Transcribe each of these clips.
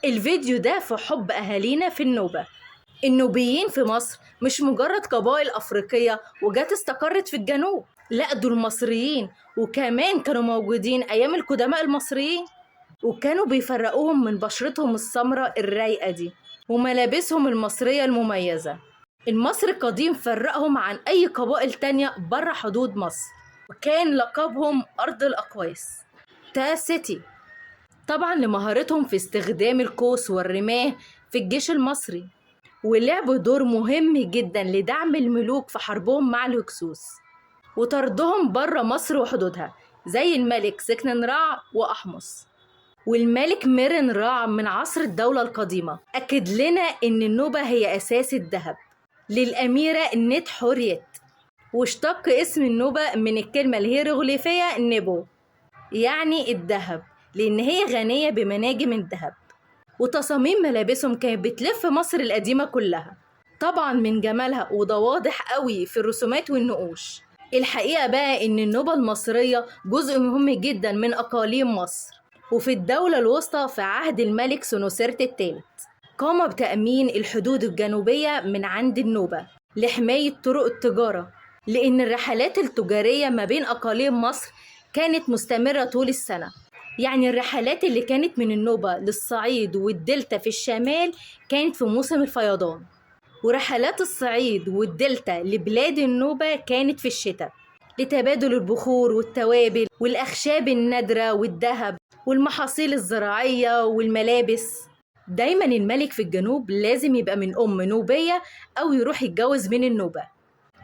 الفيديو ده في حب أهالينا في النوبة. النوبيين في مصر مش مجرد قبائل أفريقية وجات استقرت في الجنوب، لا دول مصريين، وكمان كانوا موجودين أيام القدماء المصريين، وكانوا بيفرقوهم من بشرتهم السمراء الرايقة دي وملابسهم المصرية المميزة. المصري القديم فرقهم عن أي قبائل تانية بره حدود مصر، وكان لقبهم أرض الأقواس، تا سيتي، طبعا لمهارتهم في استخدام القوس والرماة في الجيش المصري، ولعبوا دور مهم جدا لدعم الملوك في حربهم مع الهكسوس وطردهم بره مصر وحدودها، زي الملك سكنن رع وأحمس والملك ميرن رع من عصر الدولة القديمة. أكد لنا إن النوبة هي أساس الذهب للأميرة نت حوريت، واشتق اسم النوبة من الكلمة الهيروغليفية نيبو، يعني الذهب، لأن هي غنية بمناجم الذهب. وتصاميم ملابسهم كانت بتلف مصر القديمة كلها، طبعا من جمالها، وده واضح قوي في الرسومات والنقوش. الحقيقة بقى إن النوبة المصرية جزء مهم جدا من أقاليم مصر، وفي الدولة الوسطى في عهد الملك سنوسرت الثالث قام بتأمين الحدود الجنوبية من عند النوبة لحماية طرق التجارة، لأن الرحلات التجارية ما بين أقاليم مصر كانت مستمرة طول السنة. يعني الرحلات اللي كانت من النوبة للصعيد والدلتا في الشمال كانت في موسم الفيضان، ورحلات الصعيد والدلتا لبلاد النوبة كانت في الشتاء لتبادل البخور والتوابل والأخشاب النادرة والذهب والمحاصيل الزراعية والملابس. دايما الملك في الجنوب لازم يبقى من أم نوبية أو يروح يتجوز من النوبة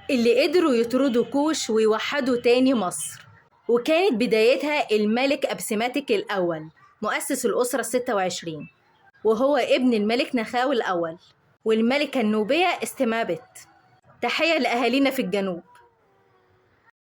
اللي قدروا يطردوا كوش ويوحدوا تاني مصر. وكانت بدايتها الملك أبسماتك الأول مؤسس الأسرة 26، وهو ابن الملك نخاو الأول والملكة النوبية استمابت. تحية لأهالينا في الجنوب.